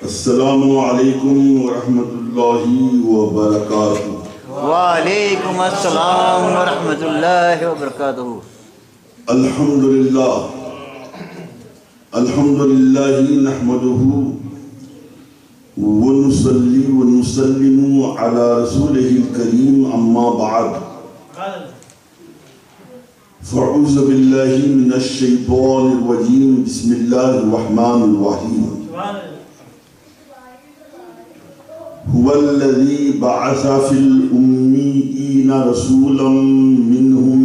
السلام علیکم ورحمۃ اللہ وبرکاتہ۔ وعلیکم السلام ورحمۃ اللہ وبرکاتہ۔ الحمدللہ نحمدہ ونصلی ونسلم علی رسولہ الکریم، اما بعد فاعوذ باللہ من الشیطان الرجیم، بسم اللہ الرحمن الرحیم۔ هو الذي بعث في الأميين رسولا منهم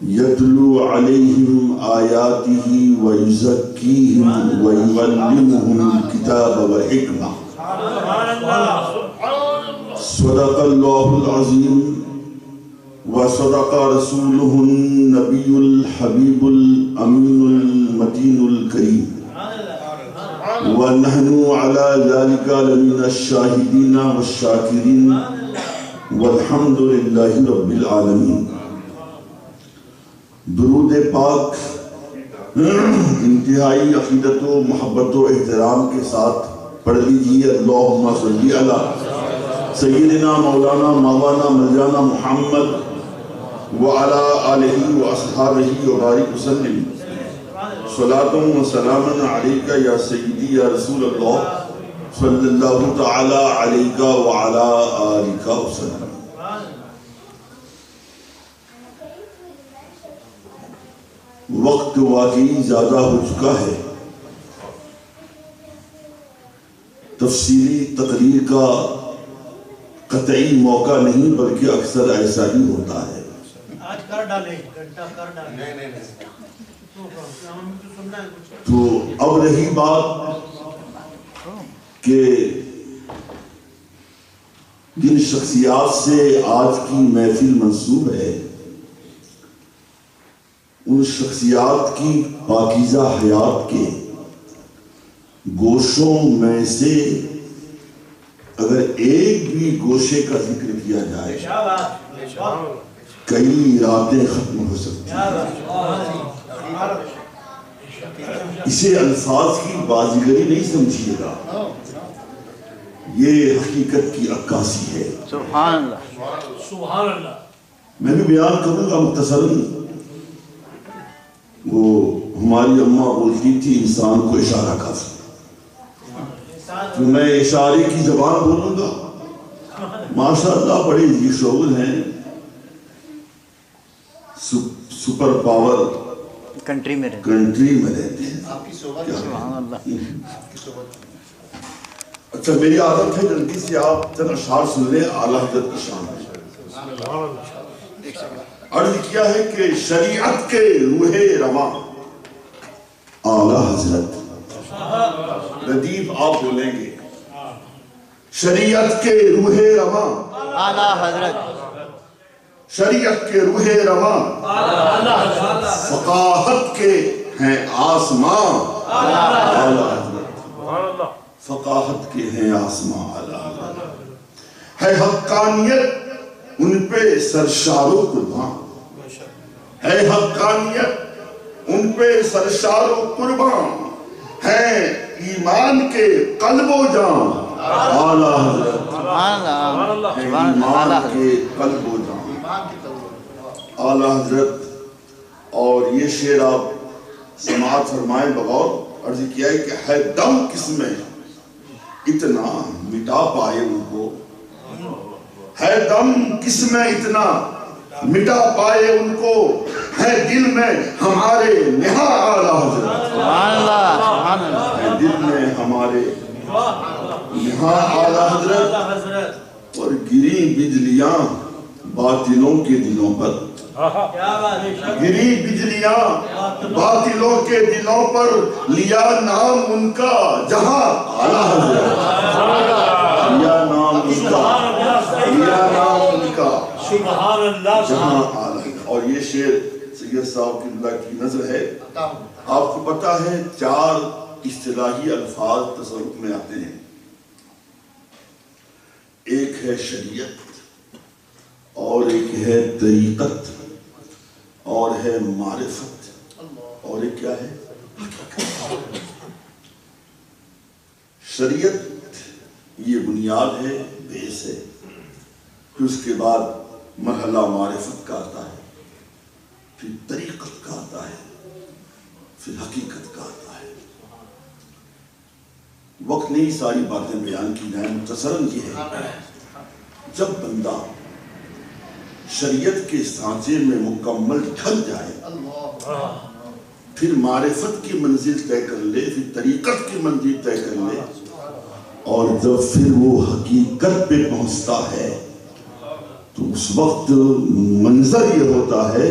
يتلو عليهم آياته ويزكيهم ويعلمهم الكتاب والحكمة، صدق الله العظيم وصدق رسوله النبي الحبيب الأمين المتين الكريم، ونحن على ذلك لمن الشاهدين والشاكرين والحمد لله رب العالمين۔ درود پاک انتہائی عقیدت و محبت و احترام کے ساتھ پڑھ لیجیے۔ اللہم صلی علی سیدنا مولانا مولانا ملجانا محمد وعلی آلہ واصحابہ وبارک وسلم، صلاۃ و سلام علیکہ یا سیدی یا رسول اللہ صلی اللہ تعالی علیکہ وعلی آلہ وسلم۔ وقت واقعی زیادہ ہو چکا ہے، تفصیلی تقریر کا قطعی موقع نہیں، بلکہ اکثر ایسا ہی ہوتا ہے۔ آج کر ڈالے گھنٹہ کر ڈالے۔ تو اب رہی بات کہ جن شخصیات سے آج کی محفل منسوب ہے، ان شخصیات کی پاکیزہ حیات کے گوشوں میں سے اگر ایک بھی گوشے کا ذکر کیا جائے، کئی راتیں ختم ہو سکتی ہیں۔ اسے الفاظ کی بازیگری نہیں سمجھیے گا، یہ حقیقت کی عکاسی ہے۔ سبحان اللہ، سبحان اللہ۔ میں بھی بیان کروں گا مختصراً۔ وہ ہماری اماں بولتی تھی انسان کو اشارہ کافی، تو میں اشارے کی زبان بولوں گا۔ ماشاءاللہ بڑے یہ شعور ہیں، سپر پاور کنٹری میں رہتے ہیں۔ سبحان اللہ۔ اچھا، میری عادت ہے جلدی سے آپ چند اشعار سن لیں اعلیٰ حضرت کی شان میں۔ عرض کیا ہے کہ شریعت کے روح رواں اعلیٰ حضرت، ردیف آپ بولیں گے، شریعت کے روح رواں اعلیٰ حضرت، شریعت کے روح رواں، فقاہت کے ہیں آسمان اعلیٰ حضرت، فقاہت کے ہیں آسمان اعلیٰ حضرت، ہے حقانیت ان پہ سرشار و قربان، ہے حقانیت ان پہ سرشار و قربان، ہے ایمان کے قلب و جان اعلیٰ حضرت، ہے ایمان کے قلب و جان اعلیٰ حضرت۔ اور یہ شعر آپ سماعت فرمائیں بغور۔ عرض کیا ہے کہ ہے دم کس میں اتنا مٹا پائے ان کو، ہے دم کس میں اتنا مٹا پائے ان کو، ہے دل میں ہمارے نہاں اعلیٰ حضرت، ہے دل میں ہمارے نہاں اعلیٰ حضرت۔ اور گری بجلیاں باطلوں کے دلوں پر، گری بجلیاں باطلوں کے دلوں پر، لیا نام ان کا جہاں اعلیٰ حضرت، لیا نام ان کا، لیا نام ان کا سبحان اللہ۔ جہاں اعلیٰ۔ اور یہ شعر سید صاحب کی اللہ کی نظر ہے۔ آپ کو پتا ہے 4 اصطلاحی الفاظ تصوف میں آتے ہیں، ایک ہے شریعت، اور ایک ہے طریقت، اور ہے معرفت، اور ایک کیا ہے؟ شریعت یہ بنیاد ہے، بیس ہے، پھر اس کے بعد مرحلہ معرفت کا آتا ہے، پھر طریقت کا آتا ہے، پھر حقیقت کا آتا ہے۔ وقت نہیں ساری باتیں بیان کی جائیں، مختصراً یہ ہے جب بندہ شریعت کے سانچے میں مکمل ڈھل جائے، پھر معرفت کی منزل طے کر لے، پھر طریقت کی منزل طے کر لے، اور جب پھر وہ حقیقت پہ پہنچتا ہے تو اس وقت منظر یہ ہوتا ہے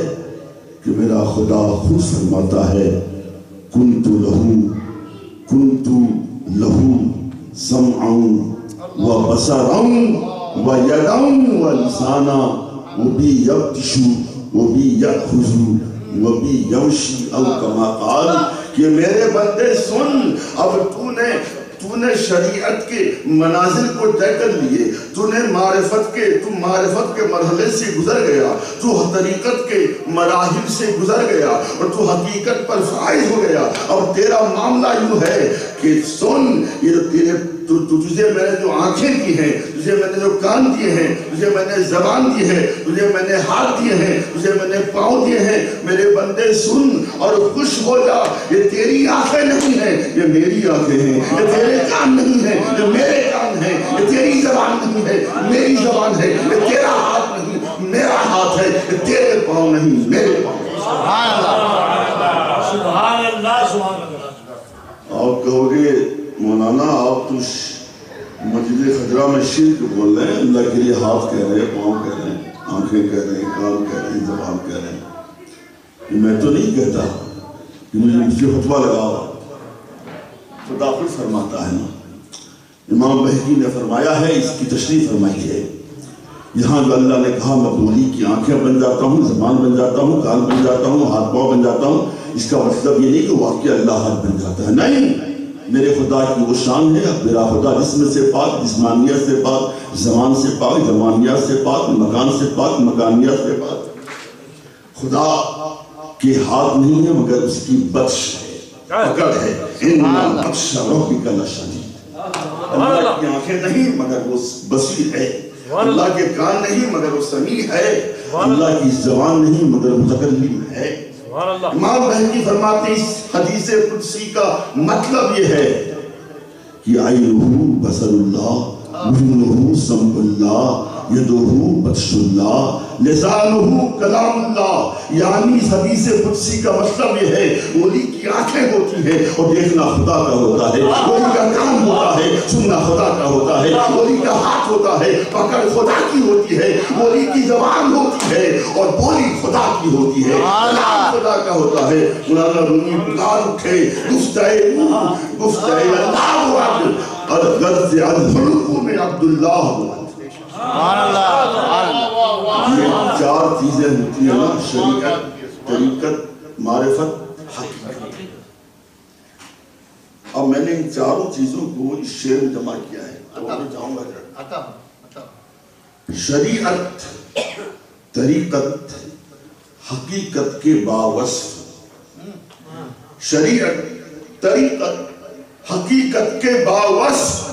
کہ میرا خدا خود فرماتا ہے کنت لہو سمعا و بصرا و یدا و لسانا و بی یبطش و بی یأخذ و بی یمشی او کما قال کہ میرے بندے سن، اب تو نے شریعت کے منازل کو طے کر لیے، تو معرفت کے مرحلے سے گزر گیا، تو طریقت کے مراحل سے گزر گیا، اور تو حقیقت پر فائز ہو گیا۔ اب تیرا معاملہ یوں ہے کہ سن، تجھے میں نے جو آنکھیں دی ہیں، تجھے میں نے جو کان دیے ہیں، تجھے میں نے زبان دی ہے، تجھے میں نے ہاتھ دیے ہیں، تجھے میں نے پاؤں دیے ہیں، میرے بندے سن اور خوش ہو جا۔ یہ تیری آنکھیں نہیں ہیں، یہ میری آنکھیں ہیں، یہ تیرے کان نہیں ہیں، یہ میرے کان ہیں، یہ تیری زبان نہیں ہے، میری زبان ہے، یہ تیرا ہاتھ نہیں، میرا ہاتھ ہے، یہ تیرے پاؤں نہیں، میرے پاؤں۔ سبحان اللہ، سبحان اللہ، سبحان اللہ۔ آپ کہو گے مولانا آپ تو مجلس خجرہ میں شرک بول رہے ہیں، اللہ کے لیے ہاتھ کہہ رہے ہیں، پاؤں کہہ رہے ہیں، آنکھیں کہہ رہے ہیں، کان کہہ رہے ہیں، زبان کہہ رہے ہیں۔ میں تو نہیں کہتا کہ مجھ سے فتویٰ لگاؤ، خدا خود فرماتا ہے نا۔ امام بہقی نے فرمایا ہے، اس کی تشریح فرمائی ہے، یہاں جو اللہ نے کہا میں بولی کی آنکھیں بن جاتا ہوں، زبان بن جاتا ہوں، کان بن جاتا ہوں، ہاتھ پاؤں بن جاتا ہوں، اس کا مطلب یہ نہیں کہ واقعی اللہ ہاتھ بن جاتا ہے، نہیں، میرے خدا کی وہ شان ہے، میرا خدا جسم سے پاک، جسمانیت سے پاک، زمان سے پاک، زمانیت سے پاک، مکان سے پاک، مکانیت سے پاک۔ خدا کے ہاتھ نہیں ہے مگر اس کی بطش ہے، پکڑ ہے، اِنَّ بَطْشَ رَبِّكَ لَشَدِيدٌ۔ اللہ کی آنکھیں نہیں مگر وہ بصیر ہے، اللہ کے کان نہیں مگر وہ سمیع ہے، اللہ کی زبان نہیں مگر متکلم ہے۔ امام بہقی فرماتے اس حدیث قدسی کا مطلب یہ ہے کہ عینہ بصر اللہ، اذنہ سمع اللہ، یدہ بطش اللہ، لسانہ کلام اللہ۔ یعنی اس حدیث قدسی کا مطلب یہ ہے ولی کی آنکھیں ہوتی ہیں اور دیکھنا خدا کا ہوتا ہے، ولی کا کان ہوتا ہے، سننا خدا کا ہوتا ہے، ولی کا ہاتھ ہوتا ہے، پکڑ خدا کی ہوتی ہے، ولی کی زبان ہوتی ہے اور بولی خدا کی ہوتی ہے، کلام خدا کا ہوتا ہے۔ مولانا رومی پکار اٹھے، گفتہ اللہ وعد غرض الخلق میں عبداللہ ہوا۔ سبحان اللہ، سبحان اللہ۔ یہ چار چیزیں ہوتی ہیں نا، شریعت، طریقت، معرفت، حقیقت۔ اب میں نے ان چاروں چیزوں کو اس شعر میں جمع کیا ہے، تو میں جاؤں گا۔ شریعت، طریقت، حقیقت کے باوصف، شریعت، طریقت، حقیقت کے باوصف،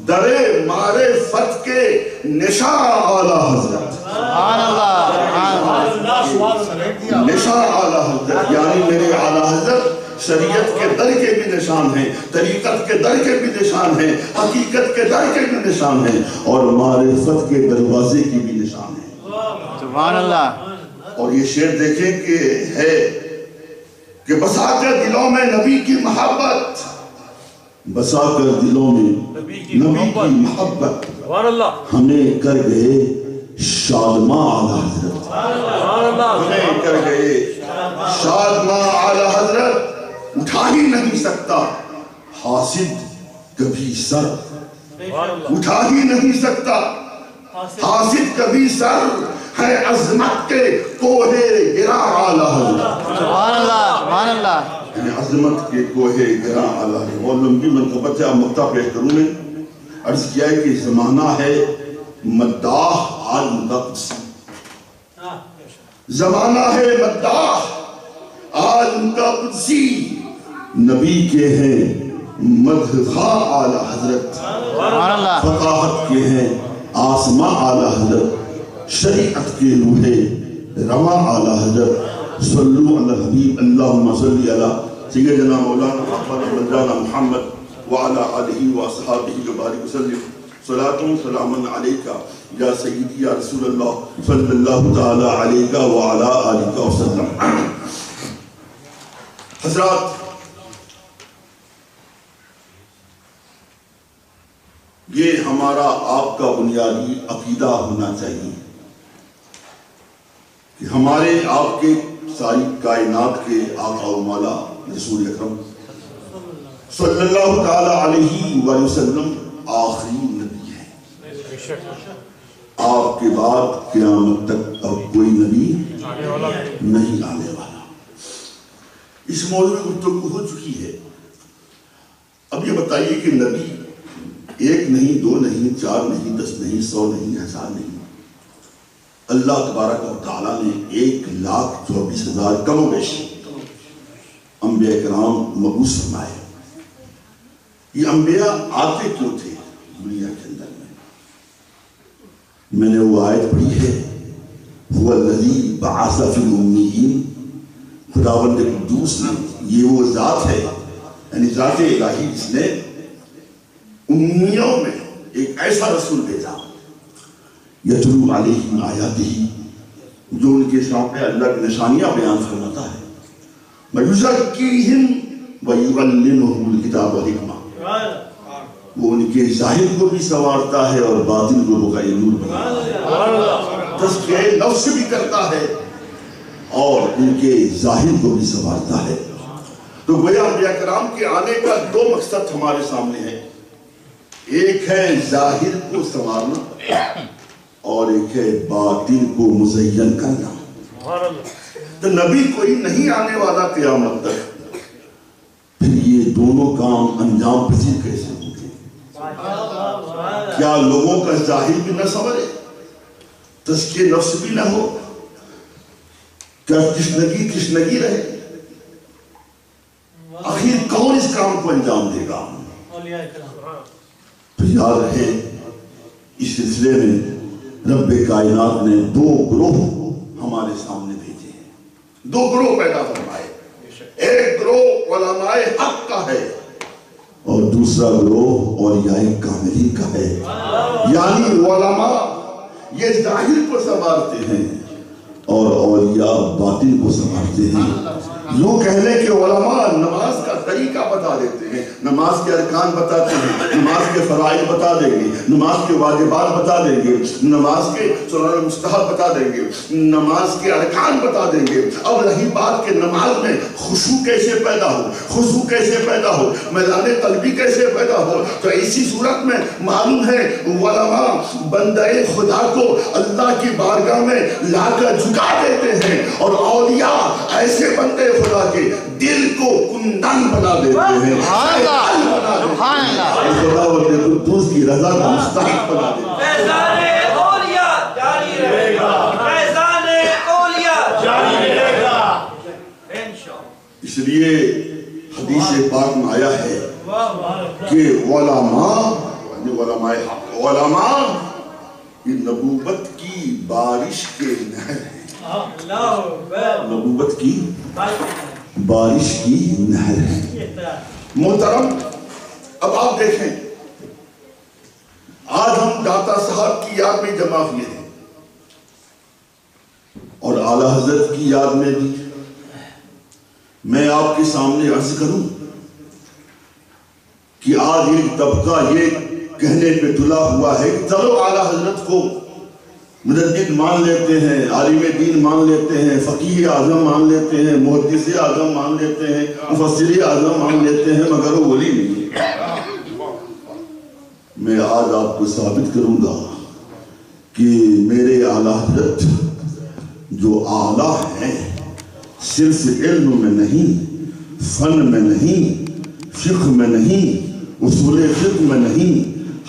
در معرفت کے نشاں اعلیٰ حضرت۔ سبحان اللہ، سبحان اللہ۔ نشاں اعلیٰ حضرت یعنی میرے اعلیٰ حضرت شریعت کے در کے بھی نشان ہیں، طریقت کے در کے بھی نشان ہیں، حقیقت کے در کے بھی نشان ہیں، اور معرفت کے دروازے کی بھی نشان ہیں۔ سبحان اللہ۔ اور یہ شعر دیکھیں کہ ہے کہ بسا کر دلوں میں نبی کی محبت، بسا کر دلوں میں نبی کی محبت، ہمیں کر گئے شادماں اعلیٰ حضرت، ہمیں کر گئے شادماں اعلیٰ حضرت۔ اٹھا ہی نہیں سکتا حاسد کبھی سر، اٹھا ہی نہیں سکتا حاسد کبھی سر، ہے عظمت کے کوہ گراں اعلیٰ حضرت۔ سبحان اللہ، سبحان اللہ۔ یعنی عظمت کے کوہ گراں اعلیٰ حضرت۔ بہت لمبی منقبت ہے، اب مقطع پیش کروں میں۔ عرض کیا ہے کہ زمانہ ہے مداح عالم کا قدسی، زمانہ ہے مداح عالم کا قدسی، نبی کے ہیں مدخواہ اعلیٰ حضرت، سبحان اللہ، فقاہت کے ہیں آسماں اعلیٰ حضرت، شریعت کے روح رواں اعلیٰ حضرت، صلو علی الحبیب اللہم صلی علی سیدنا مولانا محمد مولانا محمد وعلی آلہ واصحابہ وبارک وسلم، صلاۃ و سلام علیکہ یا سیدی یا رسول اللہ صلی اللہ تعالی علیہ وعلی آلہ وسلم۔ حضرات، یہ ہمارا آپ کا بنیادی عقیدہ ہونا چاہیے کہ ہمارے آپ کے ساری کائنات کے آقا و مولا رسول اکرم صلی اللہ تعالی علیہ وآلہ وسلم آخری نبی ہے۔ آپ کے بعد قیامت تک اب کوئی نبی نہیں آنے والا۔ اس موضوع میں گفتگو ہو چکی ہے۔ اب یہ بتائیے کہ نبی ایک نہیں، دو نہیں، چار نہیں، 10 نہیں، 100 نہیں، 1000 نہیں، اللہ تبارک و تعالیٰ نے 1,24,000 کم و بیش انبیاء کرام مبعوث فرمائے۔ یہ انبیاء آتے کیوں تھے دنیا کے اندر میں نے وہ آیت پڑھی ہے، هو الذی بعث فی الامیین، خداوند قدوس نے، یہ وہ ذات ہے، یعنی ذات الہی جس نے امیوں میں ایک ایسا رسول بھیجا، یتلو علیہم آیاتہ، جو ان کے سامنے اللہ کی نشانیاں بیان فرماتا ہے، وَيُزَكِّيهِمْ وَيُعَلِّمُهُمُ الْكِتَابَ وَالْحِکْمَةَ، وہ ان کے ظاہر کو بھی سنوارتا ہے اور باطن کو بقائے نور بناتا ہے، تزکیہ نفس بھی کرتا ہے اور ان کے ظاہر کو بھی سنوارتا ہے۔ تو گویا انبیاء کرام کے آنے کا 2 مقصد ہمارے سامنے ہے، ایک ہے ظاہر کو سنوارنا اور ایک ہے باطن کو مزین کرنا۔ تو نبی کوئی نہیں آنے والا قیامت تک، پھر یہ دونوں کام انجام پذیر کیسے ہوں گے؟ کیا لوگوں کا ظاہر بھی نہ سنورے، تزکیہ نفس بھی نہ ہو، کیا تشنگی رہے؟ آخر کون اس کام کو انجام دے گا؟ تو یاد رہے، اس سلسلے میں رب کائنات نے 2 گروہ ہمارے سامنے بھیجے ہیں، 2 گروہ پیدا فرمائے۔ ایک گروہ علماء حق کا ہے اور دوسرا گروہ اولیاء کاملین کا ہے، یعنی علماء یہ ظاہر کو سنوارتے ہیں اور اولیاء باطن کو سنوارتے ہیں۔ یوں کہنے کہ علماء نماز کا طریقہ بتا دیتے ہیں، نماز کے ارکان بتاتے ہیں، نماز کے فرائض بتا دیں گے، نماز کے واجبات بتا دیں گے، نماز کے سنن مستحب بتا دیں گے، نماز کے ارکان بتا دیں گے۔ اب رہی بات کہ نماز میں خشوع کیسے پیدا ہو، خضوع کیسے پیدا ہو، میدان قلبی کیسے پیدا ہو، تو اسی صورت میں معلوم ہے علماء بندہ خدا کو اللہ کی بارگاہ میں لا کر جھکا دیتے ہیں، اور اولیاء ایسے بندے خدا کے دل کو کندن بنا دیتے ہیں، سبحان اللہ، خدا و قدوس کی رضا کا مستحق بنا دیتے ہیں۔ فیضان اولیاء جاری رہے گا، فیضان اولیاء جاری رہے گا انشاءاللہ۔ اس لیے حدیث پاک میں آیا ہے کہ علماء یہ نبوت کی بارش کے نہر ہیں، نبوت کی بارش کی نہر ہے۔ محترم، اب آپ دیکھیں، آج ہم داتا صاحب کی یاد میں جمع ہوئے ہیں اور اعلیٰ حضرت کی یاد میں بھی۔ میں آپ کے سامنے عرض کروں کہ آج ایک طبقہ یہ کہنے پہ تلا ہوا ہے کہ چلو اعلیٰ حضرت کو مجدد مان لیتے ہیں، عالم دین مان لیتے ہیں، فقیہ اعظم مان لیتے ہیں، محدث اعظم مان لیتے ہیں، مفسر اعظم مان لیتے ہیں، مگر وہ ولی نہیں ہے۔ میں آج آپ کو ثابت کروں گا کہ میرے اعلیٰ حضرت جو اعلیٰ ہیں، صرف علم میں نہیں، فن میں نہیں، فقہ میں نہیں، اصول فقہ میں نہیں،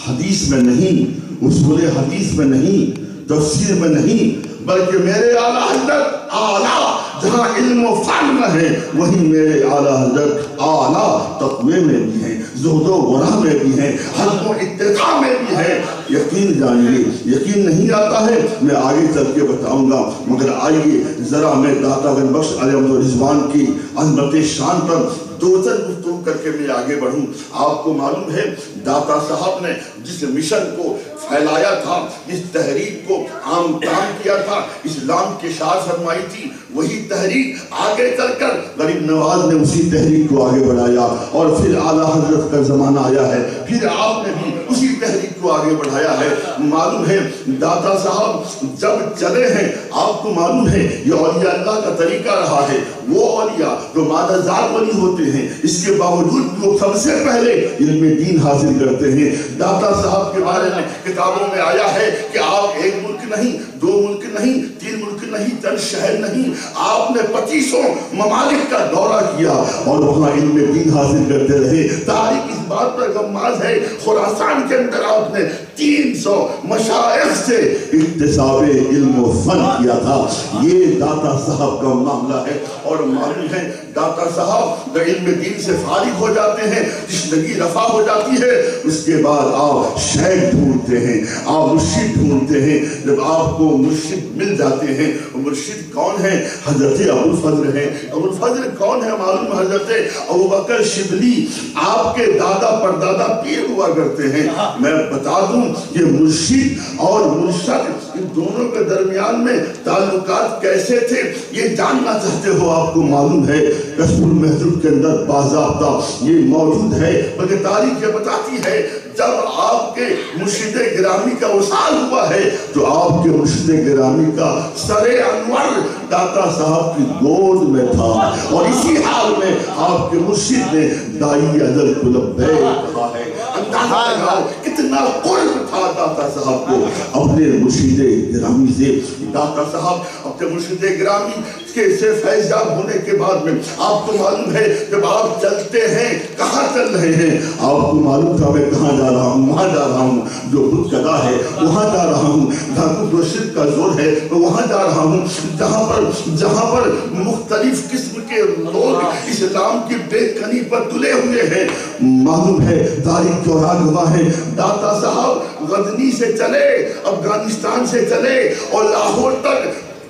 حدیث میں نہیں، اصول حدیث میں نہیں، تفسیر میں نہیں، بلکہ میرے اعلیٰ حضرت اعلیٰ جہاں علم و فن ہے وہیں میرے اعلیٰ حضرت اعلیٰ تقوی میں بھی ہیں، زہد و ورع میں بھی ہیں، حلق و اتقاء میں بھی ہیں۔ یقین جانیے، یقین نہیں آتا ہے میں آگے چل کے بتاؤں گا، مگر آئیے ذرا میں داتا گنج بخش علیہ رضوان کی عظمت شان پر دو چند گفتگو کر کے میں آگے بڑھوں۔ آپ کو معلوم ہے داتا صاحب نے جس مشن کو پھیلایا تھا، جس تحریک کو عام کام کیا تھا، اسلام کی شعار فرمائی تھی، وہی تحریک آگے چل کر غریب نواز نے اسی تحریک کو آگے بڑھایا، اور پھر اعلیٰ حضرت کا زمانہ آیا ہے، پھر آپ نے بھی اسی تحریک کو آگے بڑھایا ہے۔ معلوم ہے داتا صاحب جب چلے ہیں، آپ کو معلوم ہے یہ اولیاء اللہ کا طریقہ رہا ہے، وہ اولیاء جو مادہ ذات ولی ہوتے ہیں، اس کے باوجود وہ سب سے پہلے علم دین حاصل کرتے ہیں۔ داتا صاحب کے بارے میں کتابوں میں آیا ہے کہ آپ ایک ملک نہیں، دو ملک نہیں، تین ملک نہیں، چند شہر نہیں، آپ نے 2500 ممالک کا دورہ کیا اور وہاں علم دین حاصل کرتے رہے۔ تاریخ اس بات پر غماز ہے، خراسان کے اندر آپ نے 300 مشائخ سے اکتساب علم و فن کیا تھا۔ یہ داتا صاحب کا معاملہ ہے، اور معلوم ہے داتا صاحب جب علم دین سے فارغ ہو جاتے ہیں، تشنگی رفع ہو جاتی ہے، اس کے بعد آپ شیخ ڈھونڈتے ہیں، آپ مرشد ڈھونڈتے ہیں۔ جب آپ کو مرشد مل جاتے ہیں، مرشد کون ہے؟ حضرت ابو الفضل ہیں۔ ابو الفضل کون ہے؟ معلوم حضرت ابو بکر شبلی آپ کے دادا پردادا پیر ہوا کرتے ہیں۔ میں بتا دوں یہ مرشد اور مرشد ان دونوں کے درمیان میں تعلقات کیسے تھے، یہ جاننا چاہتے ہو؟ آپ کو معلوم ہے کشف المحجوب کے اندر باضابطہ یہ موجود ہے، بلکہ تاریخ یہ بتاتی ہے جب آپ کے مرشد گرامی کا وصال ہوا ہے تو آپ کے مرشد گرامی کا سر انور داتا صاحب کی گود میں تھا، اور اسی حال میں آپ کے مرشد نے دائی ازل کو لبیک کہا ہے۔ اندازہ لگاؤ کتنا قرب تھا داتا صاحب کو اپنے مرشد گرامی سے۔ داتا صاحب اپنے مرشد گرامی سے فیضیاب ہونے کے بعد میں آپ کو معلوم ہے جب آپ چلتے ہیں کہاں چل رہے ہیں؟ آپ کو معلوم تھا میں کہاں جا رہا ہوں؟ وہاں جا رہا ہوں جو بت کدا ہے، وہاں جا رہا ہوں ڈاکو شرک کا زور ہے، وہاں جا رہا ہوں جہاں پر مختلف قسم کے لوگ اسلام کی بے کنی پر تلے ہوئے ہیں۔ معلوم ہے تاریخ کے گواہ ہے داتا صاحب غزنی سے چلے، افغانستان سے چلے اور لاہور تک،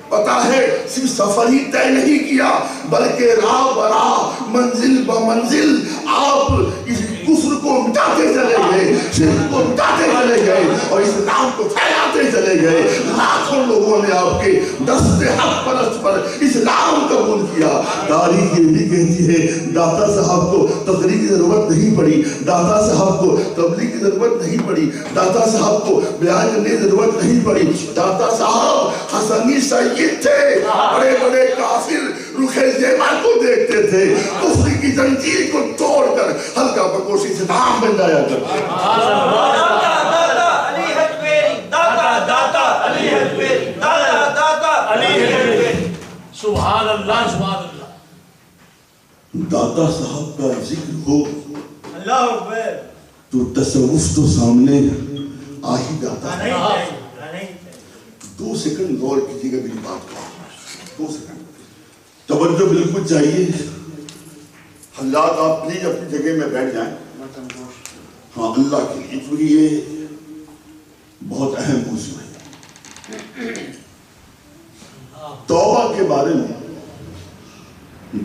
پتا ہے صرف سفر ہی طے نہیں کیا بلکہ راہ براہ منزل بمنزل آپ اس کفر کو مٹاتے چلے گئے، شرک کو مٹاتے چلے گئے اور اسلام کو پھیلاتے چلے گئے۔ لاکھوں لوگوں نے آپ کے دست حق پرست پر اسلام قبول کیا۔ تاریخ یہ بھی کہتی ہے داتا صاحب کو تقریر کی ضرورت نہیں پڑی، داتا صاحب کو تبلیغ کی ضرورت نہیں پڑی، داتا صاحب کو بیان کرنے کی ضرورت نہیں پڑی۔ داتا صاحب حسنی سید تھے، بڑے بڑے کافر رخ زیبا کو دیکھتے تھے، کفر کی زنجیر کو توڑ کر ہلکا بکوشی سے نام بن جایا کرتے۔ داتا علی حجویری، داتا علی حجویری، داتا علی حجویری۔ سبحان اللہ سبحان اللہ۔ داتا صاحب کا ذکر ہو اللہ اکبر تو تصوف تو سامنے آ ہی جاتا ہے۔ 2 سیکنڈ غور کیجیے گا میری بات کا، 2 سیکنڈ توجہ بالکل چاہیے۔ حضرات آپ پلیز اپنی جگہ میں بیٹھ جائیں، ہاں اللہ کے لیے، کیونکہ یہ بہت اہم موضوع ہے۔ توبہ کے بارے میں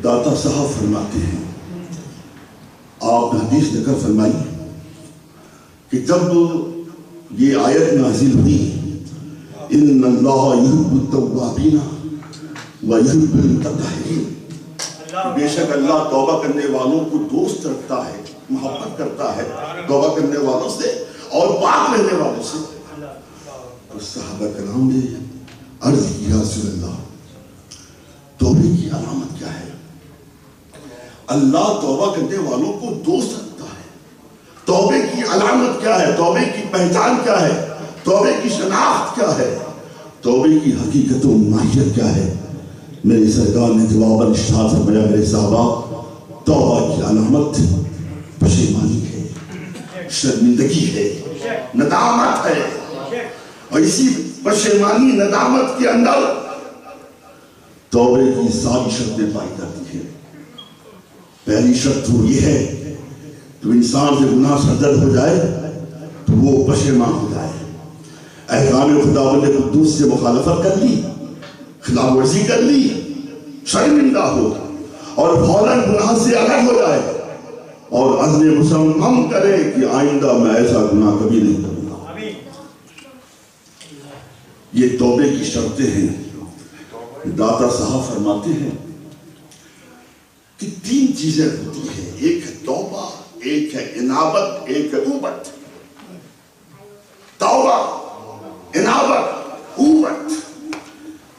داتا صاحب فرماتے ہیں، آپ نے حدیث ذکر فرمائی کہ جب یہ آیت نازل ہوئی ان اللہ یحب التوابین ویحب المتطہرین، بے شک اللہ توبہ کرنے والوں کو دوست رکھتا ہے، محبت کرتا ہے توبہ کرنے والوں سے اور پاک رہنے والوں سے۔ اور صحابہ کرام نے عرض کیا رسول اللہ توبے کی علامت کیا ہے؟ اللہ توبہ کرنے والوں کو دوست رکھتا ہے، توبے کی علامت کیا ہے؟ توبے کی پہچان کیا ہے؟ توبے کی شناخت کیا ہے؟ توبے کی حقیقت و ماہیت کیا ہے؟ میرے سرکار نے جواب ارشاد فرمایا میرے صحابہ توبہ کی علامت پشیمانی ہے، شرمندگی ہے، ندامت ہے، اور اسی پشیمانی ندامت کے اندر توبے کی ساری شرطیں پائی جاتی ہیں۔ پہلی شرط وہ یہ ہے کہ انسان سے گناہ سرزد ہو جائے تو وہ پشیمان ہو جائے، احکام خداوند قدوس سے مخالفت کر لی، خلاف ورزی کر لی، شرمندہ ہو اور فوراً گناہ سے الگ ہو جائے اور عزم مصمم کرے کہ آئندہ میں ایسا گناہ کبھی نہیں کروں گا۔ یہ توبے کی شرطیں ہیں۔ داتا صاحب فرماتے ہیں کہ 3 چیزیں ہوتی ہیں، ایک ہے توبہ، ایک ہے انابت، ایک ہے اوبت۔ توبہ، انابت، اوبت،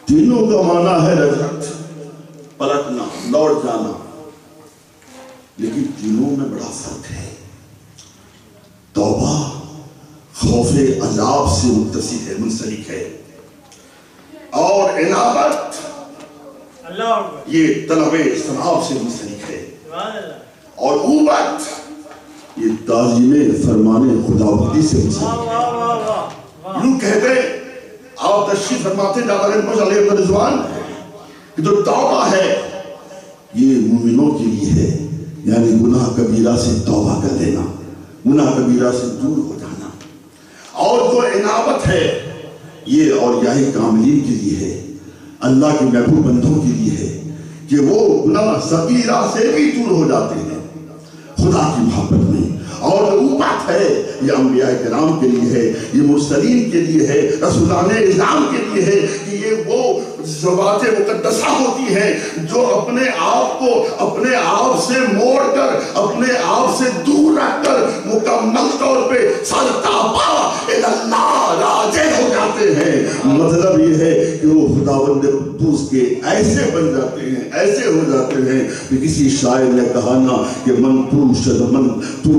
تینوں کا معنی ہے رجعت، پلٹنا، لوٹ جانا، لیکن تینوں میں بڑا فرق ہے۔ توبہ خوف عذاب سے متصل ہے، منسلک ہے، اور انابت یہ طلب ثواب سے منسلک ہے، اور اوبت یہ تعظیم فرمان خداوندی سے منسلک ہے۔ یوں کہتے آپ تشریف فرماتے داتا علیہ الرضوان کہ جو توبہ ہے یہ مومنوں کے لیے ہے، یعنی گناہ کبیرہ سے توبہ کر لینا، گناہ کبیرہ سے دور ہو جانا، اور جو انابت ہے یہ اولیاء کاملین کے لیے ہے، اللہ کے محبوب بندوں کے لیے ہے کہ وہ گناہ صغیرہ سے بھی دور ہو جاتے ہیں خدا کی محبت میں۔ اور جو اوبت ہے یہ انبیاء کرام کے لیے ہے، یہ مرسلین کے لیے ہے، رسولان اعظام کے لیے ہے کہ یہ وہ ذوات مقدسہ ہوتی ہیں جو اپنے آپ کو اپنے آپ سے موڑ کر، اپنے آپ سے دور رکھ کر مکمل طور پہ سرتاپا اللہ راجع ہو جاتے ہیں۔ مطلب یہ ہے کہ وہ خداوند قدوس کے ایسے بن جاتے ہیں، ایسے ہو جاتے ہیں کہ کسی شاعر نے کہا نا کہ من تو شدم تو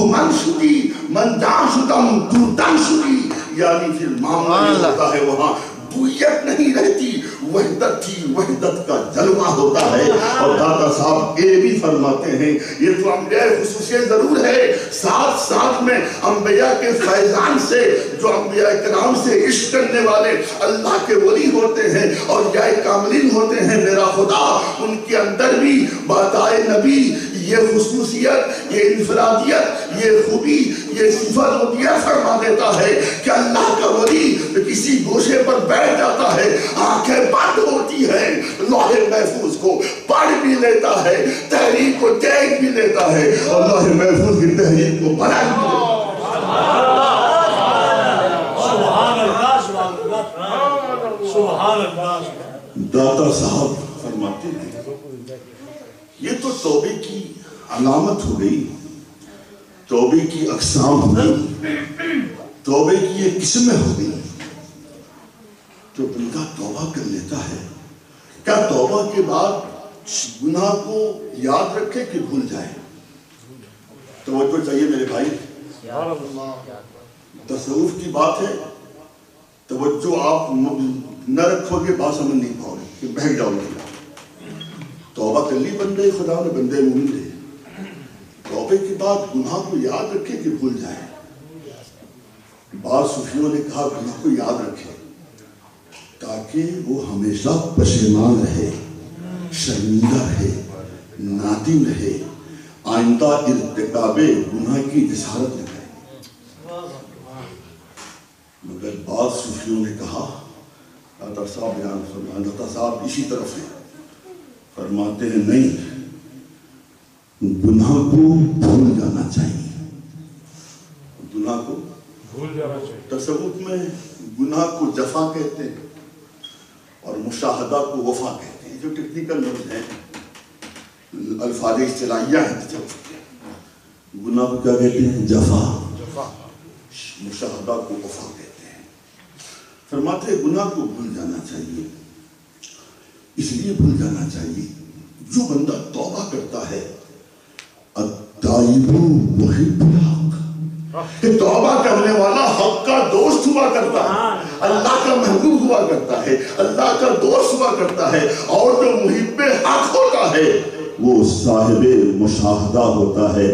من شدی من جان شدم تو تن شدی، یعنی پھر معاملہ یہ ہوتا ہے وہاں بویت نہیں رہتی، وحدت تھی، وحدت کا جلوہ ہوتا ہے۔ اور داتا صاحب یہ بھی فرماتے ہیں یہ تو انبیاء خصوصیت ضرور ہے، ساتھ ساتھ میں انبیاء کے فیضان سے، جو انبیاء کرام سے عشق کرنے والے اللہ کے ولی ہوتے ہیں اور اولیاء کاملین ہوتے ہیں، میرا خدا ان کے اندر بھی باتائے نبی یہ خصوصیت، یہ انفرادیت، یہ خوبی، یہ صفت عطیہ فرما دیتا ہے کہ اللہ کا ولی کسی گوشے پر بیٹھ جاتا ہے، آنکھیں بند ہوتی ہیں، لوح محفوظ کو پڑھ بھی لیتا ہے، تحریر کو دیکھ بھی لیتا ہے، اور لوح محفوظ کی تحریر کو پڑھ بھی لیتا ہے۔ داتا صاحب فرماتے ہیں یہ تو توبے کی علامت ہو گئی، توبے کی اقسام ہو گئی، توبے کی یہ قسمیں ہو گئی۔ جو بندہ توبہ کر لیتا ہے، کیا توبہ کے بعد گناہ کو یاد رکھے کہ بھول جائے؟ توجہ چاہیے میرے بھائی، تصوف کی بات ہے، توجہ آپ نہ رکھو گے بات سمجھ نہیں پاؤ گے کہ بہک جاؤ گے۔ توبہ کر لی بندے خدا نے، بندے مومن تھے، توبے کے بعد گناہ کو یاد رکھے کہ بھول جائے۔ بعض صوفیوں نے کہا گناہ کو یاد رکھے تاکہ وہ ہمیشہ پشیمان رہے، شرمندہ رہے، نادم رہے، آئندہ ارتکاب گناہ کی جسارت نہ کرے۔ مگر بعض صوفیوں نے کہا، داتا صاحب بیان فرمائیں، داتا صاحب اسی طرف ہیں، فرماتے ہیں نہیں، گناہ کو بھول جانا چاہیے، گناہ کو بھول جانا چاہیے۔ تصوف میں گناہ کو جفا کہتے ہیں اور مشاہدہ کو وفا کہتے ہیں، جو ٹیکنیکل لفظ ہیں، الفاظ اصطلاحیہ ہیں تصوف کے۔ گناہ کو کیا کہتے ہیں؟ جفا، مشاہدہ کو وفا کہتے ہیں۔ فرماتے ہیں گناہ کو بھول جانا چاہیے، اس لیے بھول جانا چاہیے جو بندہ توبہ کرتا ہے، التائب محب الحق، کہ توبہ کرنے والا حق کا دوست ہوا کرتا ہے، اللہ کا محبوب ہوا کرتا ہے، اللہ کا دوست ہوا کرتا ہے، اور جو محب حق ہوتا ہے وہ صاحب مشاہدہ ہوتا ہے۔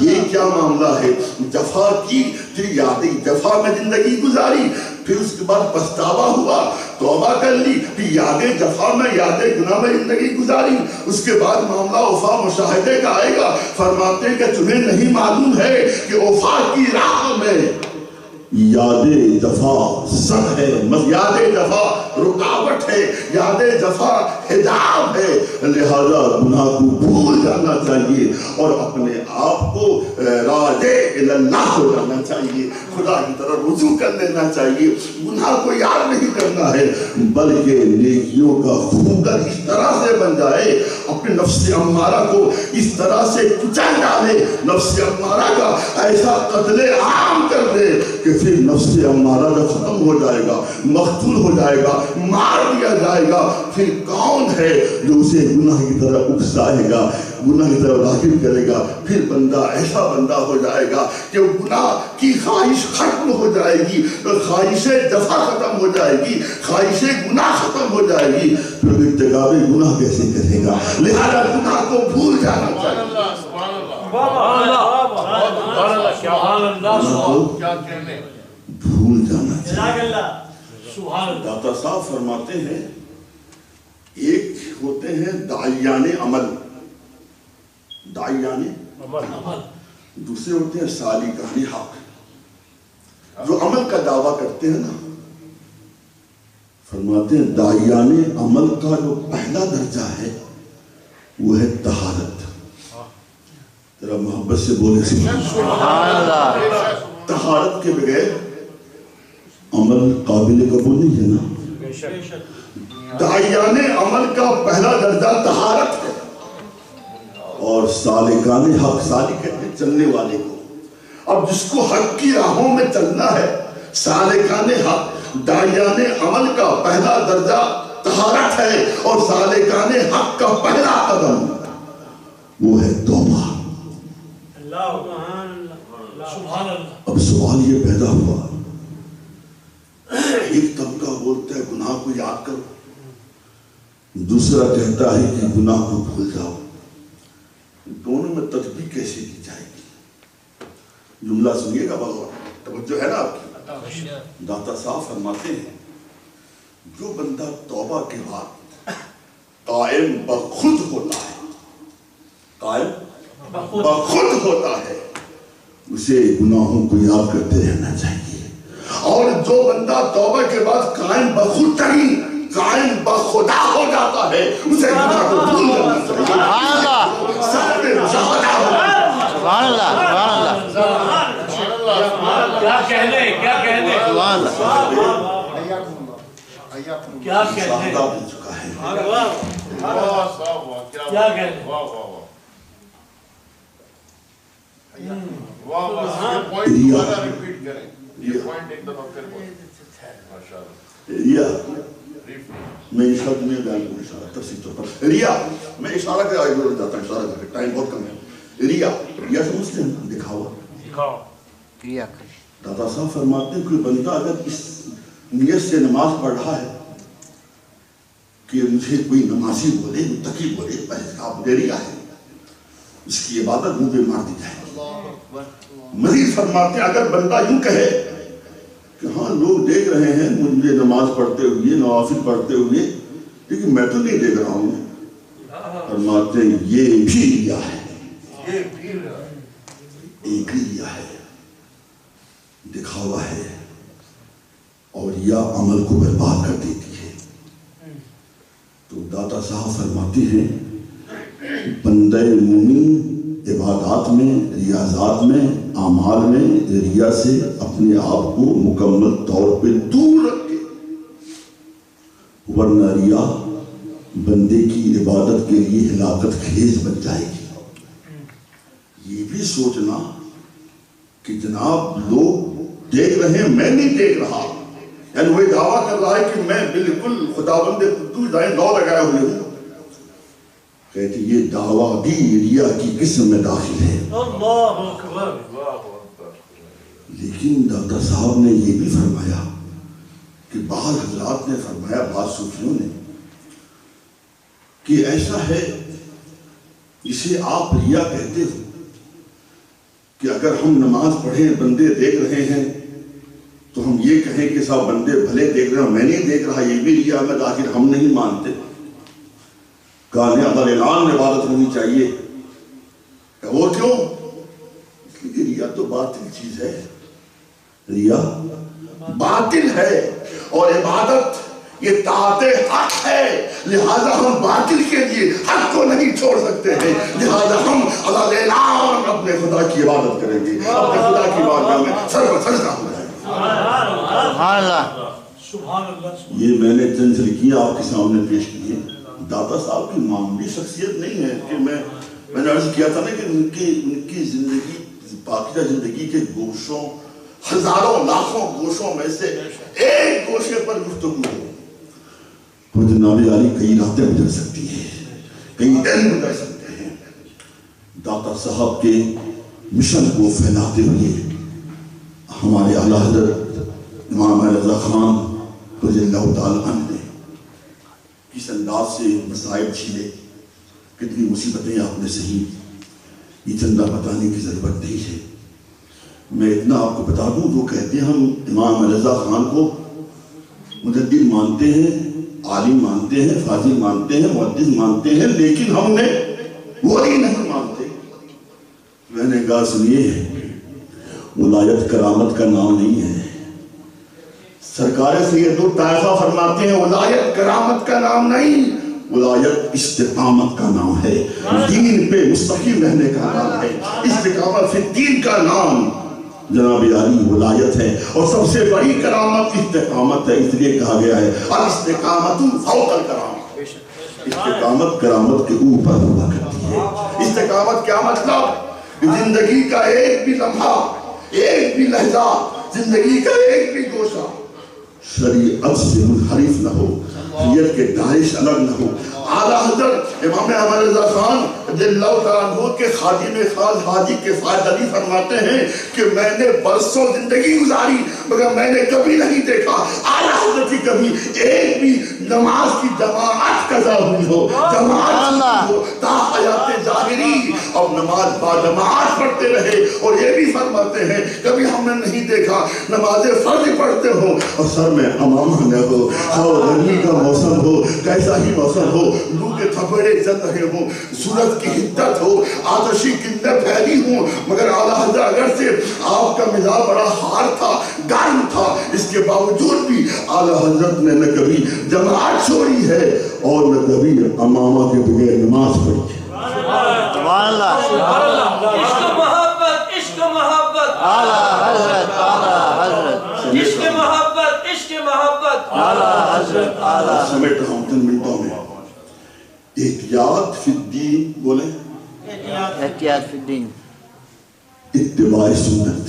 یہ کیا معاملہ ہے؟ جفا کی پھر یادیں، جفا میں زندگی گزاری، پھر اس کے بعد پچھتاوا ہوا، تو توبہ کر لی، پھر یاد جفا میں یاد گناہ میں زندگی گزاری، اس کے بعد معاملہ وفا مشاہدے کا آئے گا۔ فرماتے ہیں کہ تمہیں نہیں معلوم ہے کہ وفا کی راہ میں یاد جفا سب ہے، یاد جفا رکاوٹ ہے، یاد جفا حجاب ہے، لہذا گناہ کو بھول جانا چاہیے اور اپنے آپ کو راجع اللہ ہو جانا چاہیے، خدا کی طرف رجوع کر لینا چاہیے۔ گناہ کو یاد نہیں کرنا ہے بلکہ نیکیوں کا خوگر اس طرح سے بن جائے، اپنے نفس امارہ کو اس طرح سے کچل ڈالے، نفس امارہ کا ایسا قتل عام کر دے کہ پھر نفس امارہ جب ختم ہو جائے گا، مقتول ہو جائے گا، مار دیا جائے گا، پھر کون ہے جو اسے گناہ کی طرح اکسائے گا، گناہ کی طرف راغب کرے گا؟ پھر بندہ ایسا بندہ ہو جائے گا کہ گناہ کی خواہش ختم ہو جائے گی، خواہش جفا ختم ہو جائے گی، خواہش گناہ ختم ہو جائے گی، پھر ارتکاب گناہ کیسے کرے گا؟ لہذا گناہ کو بھول جانا چاہیے، بھول جانا چاہیے۔ داتا صاحب فرماتے ہیں ایک ہوتے ہیں داعیان عمل، داعیان عمل، دوسرے ہوتے ہیں سالکان حق، جو عمل کا دعویٰ کرتے ہیں نا۔ فرماتے ہیں داعیان عمل کا جو پہلا درجہ ہے وہ ہے طہارت۔ ذرا محبت سے بولے سبحان اللہ۔ طہارت کے بغیر عمل قابل قبول نہیں ہے نا۔ داعیان عمل کا پہلا درجہ طہارت ہے، اور سالکان حق، سالک کہتے ہیں چلنے والے کو۔ اب جس کو حق کی راہوں میں چلنا ہے، سالکان حق، داعیان عمل کا پہلا درجہ طہارت ہے، اور سالکان حق کا پہلا قدم وہ ہے توبہ۔ اب سوال یہ پیدا ہوا، ایک طبقہ بولتا ہے گناہ کو یاد کرو، دوسرا کہتا ہے کہ گناہ کو بھول جاؤ، دونوں میں تطبیق کیسے کی جائے گی؟ جملہ سنیے گا بغور، توجہ ہے نا آپ کی۔ داتا صاحب فرماتے ہیں جو بندہ توبہ کے بعد قائم بخود ہوتا ہے، قائم بخود ہوتا ہے، اسے گناہوں کو یاد کرتے رہنا چاہیے، اور جو بندہ توبہ کے بعد قائم بخود نہیں قائم بخدا ہو جاتا ہے، اسے گناہ کو بھول جانا چاہیے۔ سبحان اللہ، سبحان اللہ، سبحان اللہ، کیا کہنے، کیا کہنے، سبحان اللہ، کیا کہنے، کیا کہنے۔ میں اشارہ نہیں بیان کروں، اشارہ تفصیل طور پر ریا، میں اشارہ کے آگے بڑھ جاتا ہوں، اشارہ کر کے ٹائم بہت کم ہے۔ ریا سمجھتے ہیں دکھاوا۔ دادا صاحب فرماتے ہیں کوئی بندہ اگر اس نیت سے نماز پڑھ رہا ہے کہ مجھے کوئی نمازی بولے، متقی بولے، پرہیزگار بولے، ریا ہے، اس کی عبادت منہ پہ مار دی جائے۔ مزید فرماتے ہیں اگر بندہ یوں کہے کہ ہاں لوگ دیکھ رہے ہیں مجھے نماز پڑھتے ہوئے، نوافل پڑھتے ہوئے، لیکن میں تو نہیں دیکھ رہا ہوں، فرماتے ہیں یہ بھی ریا ہے، ایک ریا ہے، دکھاوا ہے، اور یہ عمل کو برباد کر دیتی ہے۔ تو داتا صاحب فرماتے ہیں بندہ مومن عبادات میں، ریاضات میں، اعمال میں ریا سے اپنے آپ کو مکمل طور پہ دور رکھے، ورنہ ریا بندے کی عبادت کے لیے ہلاکت خیز بن جائے گی۔ یہ بھی سوچنا کہ جناب لوگ دیکھ رہے ہیں، میں نہیں دیکھ رہا، یعنی وہی دعویٰ کر رہا ہے کہ میں بالکل خداوند قدوس دائیں نو لگائے ہوئے ہوں، کہتے یہ دعویٰ بھی ریا کی قسم میں داخل ہے۔ اللہ اکبر۔ لیکن داتا صاحب نے یہ بھی فرمایا کہ بعض حضرات نے فرمایا، بعض صوفیوں نے، کہ ایسا ہے جسے آپ ریا کہتے ہو کہ اگر ہم نماز پڑھیں بندے دیکھ رہے ہیں تو ہم یہ کہیں کہ سب بندے بھلے دیکھ رہے ہیں میں نہیں دیکھ رہا یہ بھی ریا میں داخل ہم نہیں مانتے. کہا نہیں اگر اعلان میں عبادت ہونی چاہیے. وہ کیوں؟ اس لیے ریا تو باطل چیز ہے. ریا باطل ہے اور عبادت یہ طاعت حق ہے. لہذا ہم باطل کے لیے حق کو نہیں چھوڑ سکتے ہیں. لہذا ہم اللہ اعلان اپنے خدا کی عبادت کریں گے, اپنے خدا کی بارگاہ میں سر پر سجدہ ہو جائیں گے. سبحان اللہ. سبحان اللہ. یہ میں نے چند لڑکیاں آپ کے سامنے پیش کی ہیں. داتا صاحب کی معمولی شخصیت نہیں ہے کہ میں نے عرض کیا تھا نا کہ ان کی زندگی پاکیزہ زندگی کے گوشوں ہزاروں لاکھوں گوشوں میں سے ایک گوشے پر گفتگو ہو. وہ جناب عالی کئی راتیں گزر سکتی ہیں, کئی دن گزر سکتے ہیں. داتا صاحب کے مشن کو پھیلاتے ہوئے ہمارے اعلیٰ حضرت امام رضا خان رضی اللہ تعالیٰ عنہ نے کس انداز سے مسائل جھیلے, کتنی مصیبتیں آپ نے سہی, یہ چندہ بتانے کی ضرورت نہیں ہے. میں اتنا آپ کو بتا دوں, وہ کہتے ہیں ہم امام رضا خان کو مجدد مانتے ہیں, عالم مانتے ہیں, فاضل مانتے ہیں, محدث مانتے ہیں, لیکن ہم نے ولی نہیں مانتے. میں نے کہا سنیے, ولایت کرامت کا نام نہیں ہے. سرکار سید الطائفہ فرماتے ہیں ولایت کرامت کا نام نہیں, ولایت استقامت کا نام ہے, دین پہ مستقیم رہنے کا نام ہے. استقامت فی الدین کا نام جناب عالی ولایت ہے, اور سب سے بڑی کرامت استقامت ہے. اس لیے کہا گیا ہے الاستقامت فوق الکرامت. استقامت کرامت کے اوپر ہوا کرتی ہے. استقامت کیا مطلب؟ زندگی کا ایک بھی لمحہ, ایک بھی لہجہ, زندگی کا ایک بھی گوشہ شریعت سے منحرف نہ ہو, شریعت کے داعش الگ نہ ہو. اعلیٰ حضرت امام احمد رضا خان رضی اللہ تعالیٰ عنہ کے خادم خاص حاجی کفایت علی فرماتے ہیں کہ میں نے برسوں زندگی گزاری مگر میں نے کبھی نہیں دیکھا اعلیٰ حضرت کی کبھی ایک بھی نماز کی جماعت قضا ہوئی ہو, جماعت ہو تا حیات ظاہری, اب نماز با جماعت پڑھتے رہے. اور یہ بھی فرماتے ہیں کبھی ہم نے نہیں دیکھا نماز فرض پڑھتے ہو اور سر میں امامہ نہ ہو, اور گرمی کا موسم ہو, کیسا ہی موسم ہو, لو کے تھپڑے چل رہے ہوں, سورج کی حدت ہو, آتشی کنیں پھیلی ہوں, مگر اعلیٰ حضرت اگر سے آپ کا مزاج بڑا ہار تھا, گرم تھا, اس کے باوجود بھی اعلیٰ حضرت نے نہ کبھی جماعت چھوڑی ہے اور نہ کبھی امامہ کے بغیر نماز پڑھی ہے. سبحان اللہ. عشق محبت, عشق محبت, اعلیٰ حضرت, اعلیٰ حضرت, عشق محبت, عشق محبت, اعلیٰ حضرت, اعلیٰ. سمیٹ رہا ہوں چند منٹوں میں. احتیاط فی الدین بولیں, احتیاط فی الدین, اتباع سنت.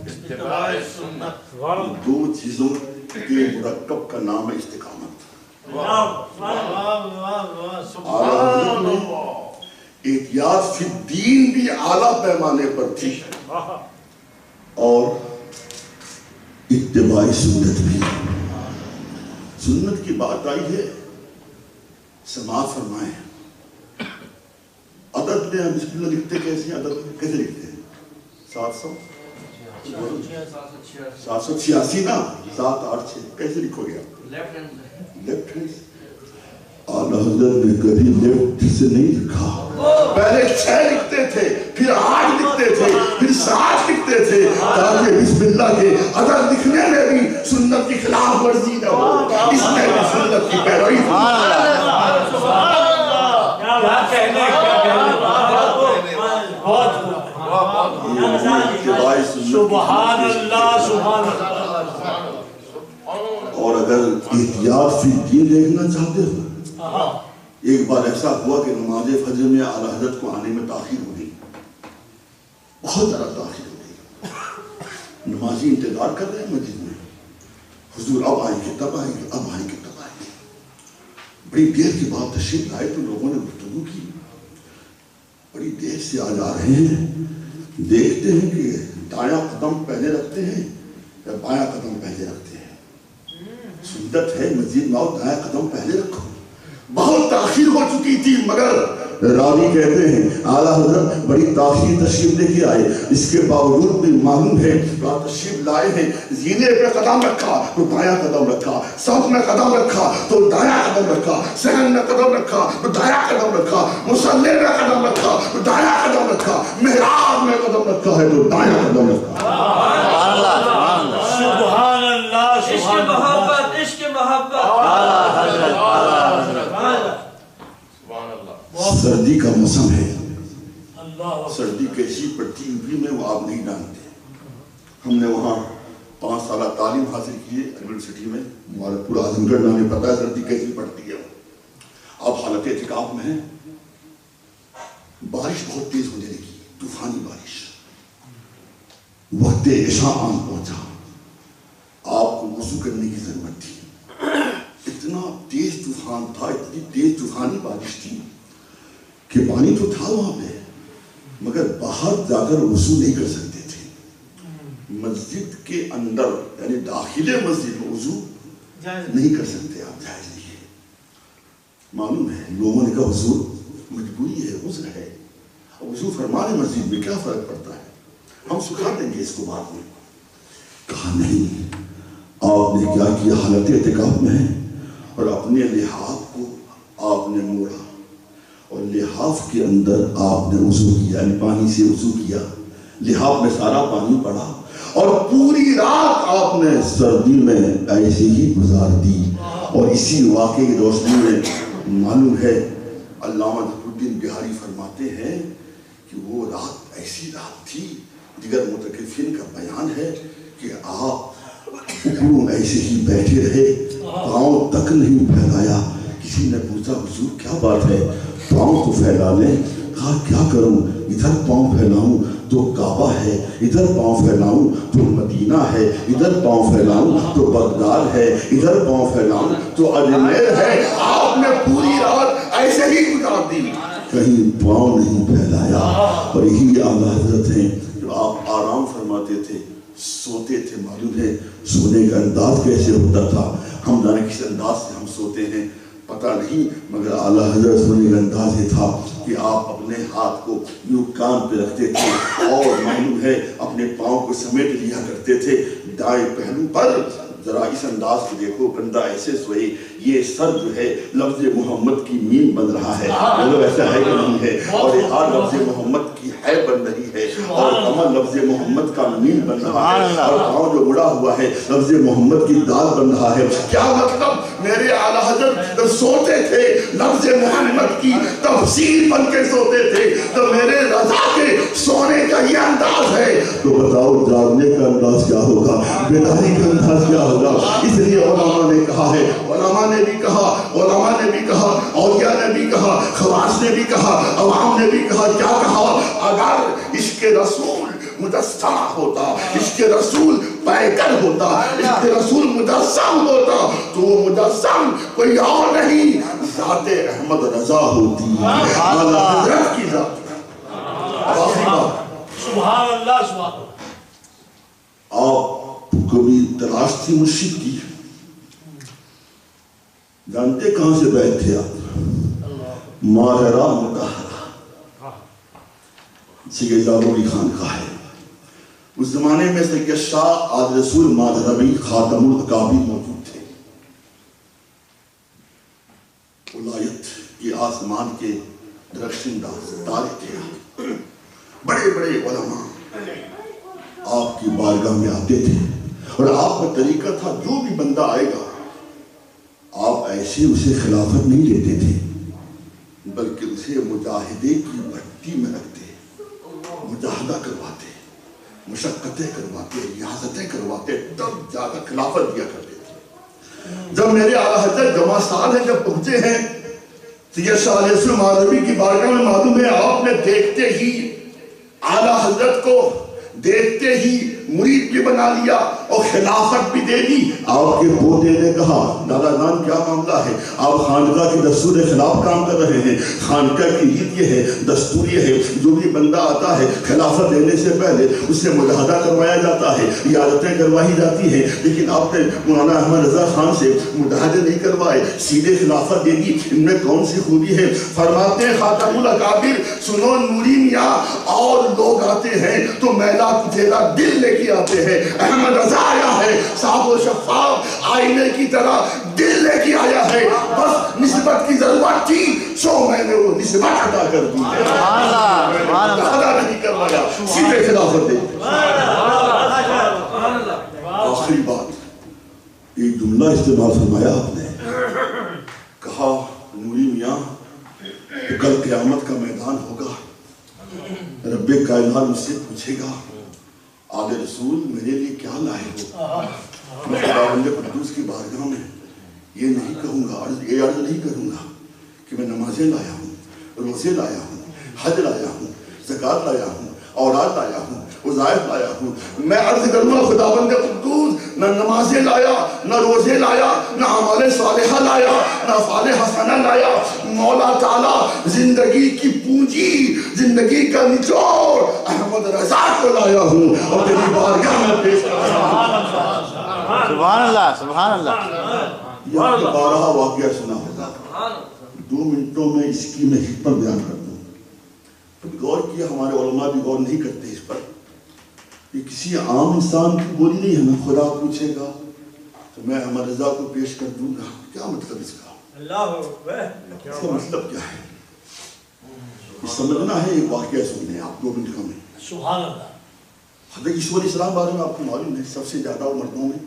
اتباع سنت. دو چیزوں کے مرکب کا نام ہے استقامت. احتیاط فی الدین بھی اعلیٰ پیمانے پر تھی اور اتباع سنت بھی. سنت کی بات آئی ہے, سماعت فرمائیں. عدد میں ہم بسم اللہ لکھتے کیسے ہیں, عدد کیسے لکھتے ہیں؟ 786 نا, 786 کیسے لکھو گے آپ؟ Left hand. اعلیٰ حضرت نے کبھی لیفٹ سے نہیں لکھا, پہلے 6 لکھتے تھے, پھر 8 لکھتے تھے, پھر 7 لکھتے تھے, تاکہ بسم اللہ کے عدد لکھنے میں بھی سنت کی خلاف ورزی نہ ہو, اس میں بھی سنت کی پیروی ہو. کیا کہنے, کیا کہنے, بہت سبحان اللہ, سبحان اللہ. اور اگر احتیاط فی الدین دیکھنا چاہتے ہو, ایک بار ایسا ہوا کہ نماز فجر میں اعلیٰ حضرت کو آنے میں تاخیر ہو گئی, بہت زیادہ تاخیر ہو گئی. نمازی انتظار کر رہے ہیں مسجد میں, حضور اب آئیں گے, تب آئیں گے, اب آئیں گے, تب آئیں گے. بڑی دیر کے بعد تشریف لائے تو لوگوں نے گفتگو کی, بڑی دیر سے آ جا رہے ہیں, دیکھتے ہیں کہ دایاں قدم پہلے رکھتے ہیں یا بایاں قدم پہلے رکھتے ہیں. سنت ہے مسجد میں آؤ دایاں قدم پہلے رکھو. بہت تاخیر ہو چکی تھی مگر راوی کہتے ہیں اعلیٰ حضرت بڑی تاخیر تشریف لے کے آئے، اس کے باوجود بھی معلوم ہے کہ تشریف لائے ہیں، زینے پہ قدم رکھا تو دایاں قدم رکھا، صف میں قدم رکھا تو دایاں قدم رکھا، صحن میں قدم رکھا تو دایاں قدم رکھا، مصلی میں قدم رکھا تو دایاں قدم رکھا، محراب میں قدم رکھا ہے تو دایاں قدم رکھا۔ سبحان اللہ، عشق محبت، عشق محبت۔ سردی کا موسم ہے، اللہ سردی کیسی پڑتی ہوئی میں وہ آپ نہیں جانتے۔ ہم نے وہاں 5 سالہ تعلیم حاصل کی ہے یونیورسٹی میں، ہمارا پورا اعظم گڑھ ہمیں پتا ہے سردی کیسی پڑتی ہے۔ اب حالت اعتکاف میں ہے، بارش بہت تیز ہونے لگی، طوفانی بارش، وقت عشاء آن پہنچا، آپ کو وضو کرنے کی ضرورت تھی۔ اتنا تیز طوفان تھا، اتنی تیز طوفانی بارش تھی کہ پانی تو تھا وہاں پہ، مگر باہر جا کر وضو نہیں کر سکتے تھے۔ مسجد کے اندر یعنی داخل مسجد میں وضو نہیں کر سکتے آپ، جائز نہیں ہے۔ معلوم ہے لوگوں نے کہا حضور مجبوری ہے، عذر ہے، وضو فرمانے مسجد میں کیا فرق پڑتا ہے، ہم سکھا دیں گے اس کو بعد میں۔ کہا نہیں، آپ نے کیا کیا، حالت اعتکاف میں ہے اور اپنے لحاف کو آپ نے موڑا اور لحاف کے اندر آپ نے وضو کیا، یعنی پانی سے وضو کیا، لحاف میں سارا پانی پڑا اور پوری رات آپ نے سردی میں ایسے ہی گزار دی۔ اور اسی واقعے کی روشنی میں معلوم ہے علامہ ظفر الدین بہاری فرماتے ہیں کہ وہ رات ایسی رات تھی، دیگر متکلفین کا بیان ہے کہ آپ اوپروں ایسے ہی بیٹھے رہے، پاؤں تک نہیں پھیلایا۔ کسی نے پوچھا حضور کیا بات ہے، پاؤں تو پھیلا لیں۔ کہا کیا کروں، ادھر پاؤں پھیلاؤں تو کعبہ ہے، ادھر پاؤں پھیلاؤں تو مدینہ ہے، ادھر پاؤں پھیلاؤں تو بغداد ہے، ادھر پاؤں پھیلاؤں تو اجمیر ہے۔ آپ نے پوری رات ایسے ہی گزار دی، کہیں پاؤں نہیں پھیلایا۔ اور یہی اعلیٰ حضرت ہیں جو آپ آرام فرماتے تھے، سوتے تھے۔ معلوم ہے سونے کا انداز کیسے ہوتا تھا، ہم جانے کس انداز سے ہم سوتے ہیں پتہ نہیں، مگر اعلیٰ حضرت سونے کا انداز یہ تھا کہ آپ اپنے ہاتھ کو یوں کان پہ رکھتے تھے اور معلوم ہے اپنے پاؤں کو سمیٹ لیا کرتے تھے دائیں پہلو پر۔ ذرا اس انداز کو دیکھو، بندہ ایسے سوئے، یہ سر جو ہے لفظ محمد کی میم بن رہا ہے، بولو ایسا ہے کہ نہیں ہے، اور یہ ہاتھ لفظ محمد کی ہے بن رہی ہے، اور کمر لفظ محمد کا میم بن رہا ہے، اور پاؤں جو مڑا ہوا ہے لفظ محمد کی دال بن رہا ہے۔ کیا مطلب، میرے اعلیٰ حضرت جب سوتے تھے لفظ محمد کی تفسیر بن کے سوتے تھے، تو میرے رضا کے سونے کا یہ انداز ہے، تو بتاؤ جاگنے کا انداز کیا ہوگا، بیداری کا انداز کیا ہوگا۔ اس لیے علماء نے کہا ہے، علماء نے بھی کہا، اولیاء نے بھی کہا، خواص نے بھی کہا، عوام نے بھی کہا، کیا کہا، اگر عشق رسول مجسم ہوتا، عشق رسول پیکر ہوتا، عشق رسول مجسم ہوتا تو وہ مجسم کوئی اور نہیں ذات احمد رضا ہوتی، اعلیٰ حضرت کی ذات۔ سبحان اللہ، سبحان اللہ۔ آپ کبھی تلاش تھی مرشد کی، جانتے کہاں سے بیٹھ تھے آپ؟ ماہرہ مطہرہ، سید جابر علی خان کا ہے۔ اس زمانے میں سید شاہ آج رسول ماہرہ خاتم الاکابر موجود تھے، ولایت کے آسمان کے درخشندہ ستارے تھے، بڑے بڑے علماء آپ کی بارگاہ میں آتے تھے، اور آپ کا طریقہ تھا جو بھی بندہ آئے گا آپ ایسے اسے خلافت نہیں لیتے تھے، بلکہ اسے مجاہدے کی بھٹی میں رکھتے، مجاہدہ کرواتے، مشقتیں کرواتے، ریاضتیں کرواتے، تب جا کر خلافت دیا کرتے تھے۔ جب میرے اعلیٰ حضرت جمع سال ہیں جب پہنچے ہیں سید شاہ علیہ السلام عربی کی بارگاہ میں، معلوم ہے آپ نے دیکھتے ہی اعلیٰ حضرت کو دیکھتے ہی مرید بھی بنا لیا، اور خلافت بھی دے دی. آپ کے پوتے نے کہا دادا جان کیا معاملہ ہے؟ آپ خانقاہ کی دستور خلاف کام کر رہے ہیں. خانقاہ کی عید یہ ہے، دستور یہ ہے، جو بھی بندہ آتا ہے خلافت دینے سے پہلے اس سے مجاہدہ کروایا جاتا ہے، عیادتیں کروائی جاتی ہیں. لیکن آپ نے مولانا احمد رضا خان سے مجاہدے نہیں کروائے، سیدھے خلافت دے دی. ان میں کون سی خوبی ہے؟ فرماتے ہیں خاتم الاکابر سنو نوری میاں، اور لوگ آتے ہیں تو میلا کچیلا دل لے کے آتے ہیں. احمد رضا آیا ہے صاحب و شفاف آئینے کی طرح دل لے کے آیا ہے. بس نسبت کی ضرورت تھی سو میں نے وہ نسبت عطا کر دی. نہیں کروایا، سیدھے خلافت دے. آخری بات ایک جملہ استعمال فرمایا آپ نے، کہا نوری میاں کل قیامت کا میدان ہوگا، رب کائنات مجھ سے پوچھے گا آل رسول میرے لیے کیا لائے ہو؟ میں خداوند قدوس کی بارگاہ میں یہ نہیں کہوں گا، یہ عرض نہیں کروں گا کہ میں نمازیں لایا ہوں، روزے لایا ہوں، حج لایا ہوں، زکوٰۃ لایا ہوں، اولاد لایا ہوں، وظائف لایا ہوں. میں عرض کروں گا خداوند قدوس نہ نمازیں لایا، نہ روزے لایا، نہ اعمال صالحہ لایا، نہ افعال حسنہ لایا. مولا تعالیٰ زندگی کی پونجی، زندگی کا نچوڑ احمد رضا کو لایا ہوں اور تیری بارگاہ میں پیش کر رہا ہوں. سبحان اللہ سبحان اللہ. یہ آپ نے 12 واقعہ سنا ہوگا، 2 منٹوں میں اس کی میں حکمت بیان کر دوں. غور کیا، ہمارے علماء بھی غور نہیں کرتے اس پر. یہ کسی عام انسان کی بولی نہیں ہے نا. خدا پوچھے گا تو میں احمد رضا کو پیش کر دوں گا، کیا مطلب اس کا؟ اس کا مطلب کیا ہے؟ سمجھنا ہے. ایک واقعہ سننے آپ 2 منٹ میں. سبحان اللہ. حضرت عیسیٰ علیہ السلام بارے میں آپ کو معلوم ہے سب سے زیادہ مردوں میں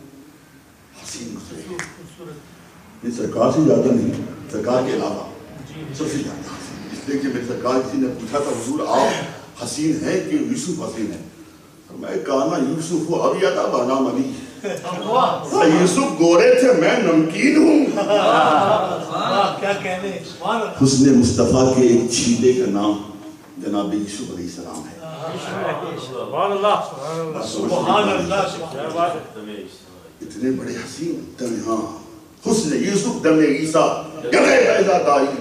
حسین گزرے، یہ سرکار سے زیادہ نہیں، سرکار کے علاوہ سب سے زیادہ حسین. اس لیے کہ میری سرکار کسی نے پوچھا تھا حضور آپ حسین ہیں کہ یوسف حسین ہیں؟ میں کہا نا یوسف ہو ابھی آتا بانام علی. یوسف گورے تھے، میں نمکین ہوں. کیا کہنے. حسن مصطفیٰ کے ایک چھیلے کا نام جناب یوسف علیہ السلام ہے. سبحان اللہ سبحان اللہ. اتنے بڑے حسین دم، ہاں حسن یوسف دم عیسیٰ گدے پیدا داری.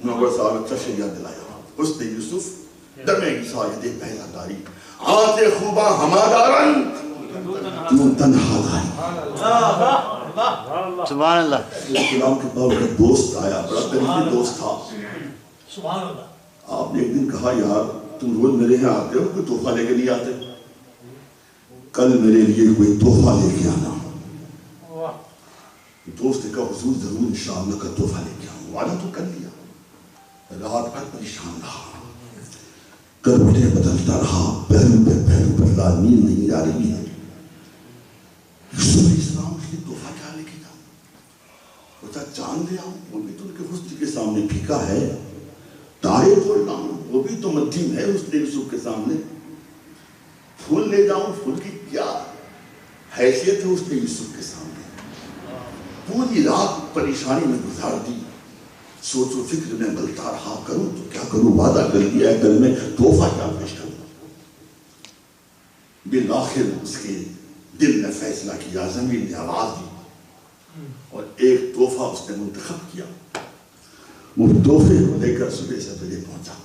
نوبر صاحب اچھا سے یاد دلایا. حسن یوسف دم عیسیٰ گدے پیدا داری، آتے خوبا ہمادارن تو تنہا داری. سبحان اللہ. اسلام کے پاس ایک دوست آیا، بڑا قریبی دوست تھا. سبحان اللہ. آپ نے ایک دن کہا یار تم روز میرے یہاں آتے ہو، کوئی تحفہ لے کے نہیں آتے؟ کل میرے لیے کوئی تحفہ لے کے آنا. دوست نے کہا حضور ضرور انشاءاللہ کا تحفہ لے کے آؤں. وعدہ تو کر لیا. رات بھر پریشان رہا، کروٹیں بدلتا رہا، پہلو پہ پہلو بدلا، نیند نہیں آ رہی ہے. یوسف علیہ السلام اس لیے تحفہ کیا لے کے جاؤں؟ بتا چاند لے آؤں، وہ بھی تو ان کے حسن کے سامنے پھیکا ہے. تارے توڑ لاؤں، وہ بھی تو مدھیم ہے اس نے یوسف کے سامنے. پھول لے جاؤں، پھول کی کیا حیثیت ہے اس نے یوسف کے سامنے. پوری رات پریشانی میں گزار دی، سوچ و فکر میں ملتا رہا، کروں تو کیا کروں، وعدہ کر دیا ہے کل میں تحفہ کیا پیش کروں. بالآخر اس کے دل نے فیصلہ کیا، زمین نے آواز دی اور ایک تحفہ اس نے منتخب کیا. وہ تحفے کو لے کر صبح سے پہلے پہنچا.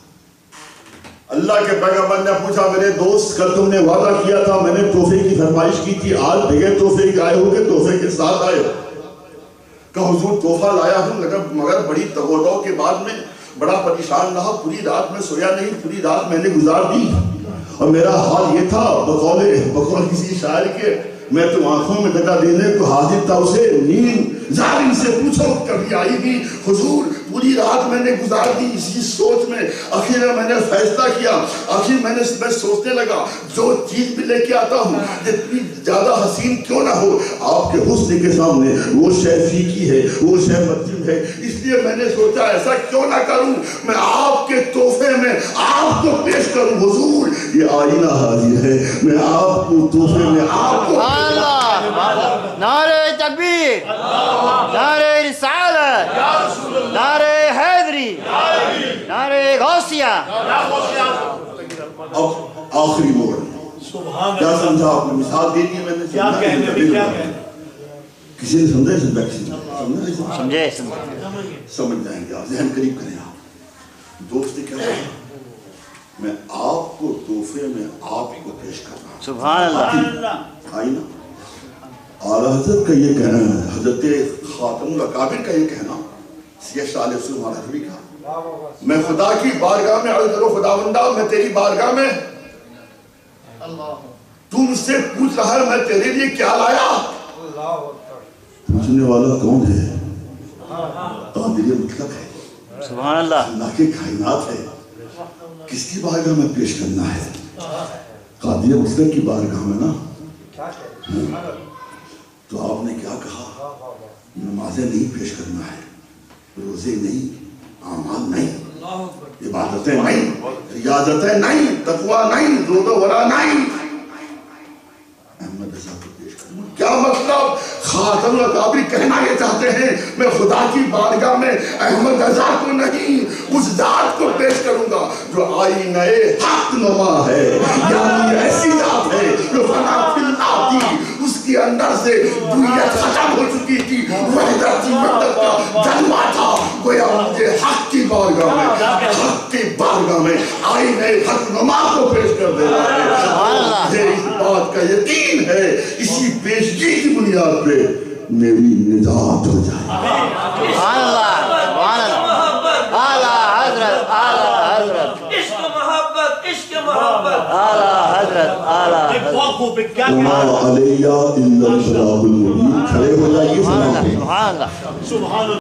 اللہ کے پیغمبر نے پوچھا میرے دوست کل تم نے وعدہ کیا تھا، میں نے تحفے کی فرمائش کی تھی، آج بغیر تحفے کے آئے ہو کہ تحفے کے ساتھ آئے؟ کہ حضور تحفہ لایا ہوں مگر بڑی تگوڑوں کے بعد میں بڑا پریشان رہا، پوری رات میں سویا نہیں، پوری رات میں نے گزار دی اور میرا حال یہ تھا بقول کسی شاعر کے میں تو آنکھوں میں جگہ دینے کو حاضر تھا اسے نیند ظالم سے پوچھو کبھی آئی بھی حضور پوری رات میں نے گزار دی اسی سوچ میں. آخر میں نے فیصلہ کیا، آخر میں سوچنے لگا جو چیز بھی لے کے آتا ہوں جتنی زیادہ حسین کیوں نہ ہو، آپ کے حسن کے سامنے وہ شے فیکی ہے، وہ شے مدھم ہے. اس لیے میں نے سوچا ایسا کیوں نہ کروں، میں آپ کے تحفے میں آپ کو پیش کروں. حضور یہ آئینہ حاضر ہے، میں آپ کو تحفے میں آپ کو نعرہ تکبیر، نعرہ رسالت، نعرہ حیدری، نعرہ غوثیہ. اب آخری موڑ سبحان کیا اللہ سمجھا آپ نے؟ مثال دے دی میں نے، کیا سمجھا کہنے کہ بھی کیا کہنے کسی نے سمجھا اس میں کسی نے سمجھے سمجھ جائیں گے آپ، ذہن قریب کریں آپ۔ دوست نے کیا کہا؟ میں آپ کو تحفے میں آپ کو پیش کر رہا ہوں۔ سبحان اللہ آئی نا اعلیٰ حضرت کا یہ کہنا ہے، حضرت خاتم الاکابر کا یہ کہنا، سید شاہ علیہ السلام علیہ بھی کہا، میں خدا کی بارگاہ میں عرض کرو خداوندہ میں تیری بارگاہ میں، تو مجھ سے پوچھ رہا ہے میں تیرے لیے کیا لایا؟ پوچھنے والا کون ہے؟ قادر مطلق ہے، سبحان اللہ اللہ کے کائنات ہے، کس کی بارگاہ میں پیش کرنا ہے؟ قادر مطلق کی بارگاہ میں نا۔ تو آپ نے کیا کہا؟ نمازیں نہیں پیش کرنا ہے، روزے نہیں، اعمال نہیں، عبادتیں نہیں، ریاضتیں نہیں، تقوی نہیں، زہد و ورع نہیں، احمد رضا کو پیش کرنا۔ کیا مطلب؟ خاتم الاکابر کہنا یہ چاہتے ہیں میں خدا کی بارگاہ میں احمد رضا کو نہیں اس ذات کو پیش کروں گا جو آئینہ حق نما ہے، یعنی ایسی ذات ہے جو فنا فی اللہ تھی، اس کے اندر سے بویت ختم ہو چکی تھی، وحدت وحدت کا جلوہ تھا، گویا مجھے حق کی بارگاہ میں، حق کی بارگاہ میں آئینہ حق نما کو پیش کر دے رہا ہے۔ مجھے اس بات کا یقین ہے اسی پیشگی کی بنیاد پہ میری نجات ہو جائے۔ سبحان اللہ سبحان اللہ اعلیٰ حضرت اعلیٰ حضرت عشق محبت عشق محبت اعلیٰ حضرت اعلیٰ حضرت وقفوا پہ کیا وما کہنا علیہ الا البلاغ المبین۔ کھڑے ہو جائیے، سبحان سلام اللہ سبحان اللہ سبحان اللہ